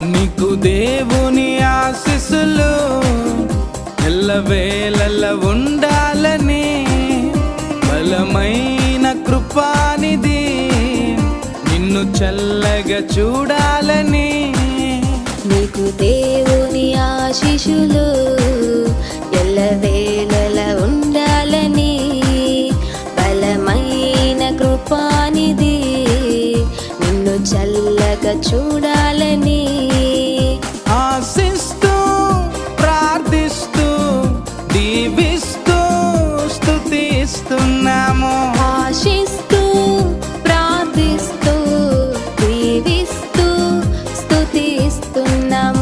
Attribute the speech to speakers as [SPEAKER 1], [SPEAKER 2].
[SPEAKER 1] నీకు దేవుని ఆశీస్సులు ఎల్లవేళల ఉండాలని, బలమైన కృపానిధి నిన్ను చల్లగా చూడాలని.
[SPEAKER 2] నీకు దేవుని ఆశీస్సులు ఎల్లవేళల ఉండాలని, బలమైన కృపానిధి నిన్ను చల్లగా చూడాలని.
[SPEAKER 1] ఆశిస్తూ ప్రార్థిస్తూ దీవిస్తూ స్తుతిస్తున్నాము.
[SPEAKER 2] ఆశిస్తూ ప్రార్థిస్తూ దీవిస్తూ స్తుతిస్తున్నాము.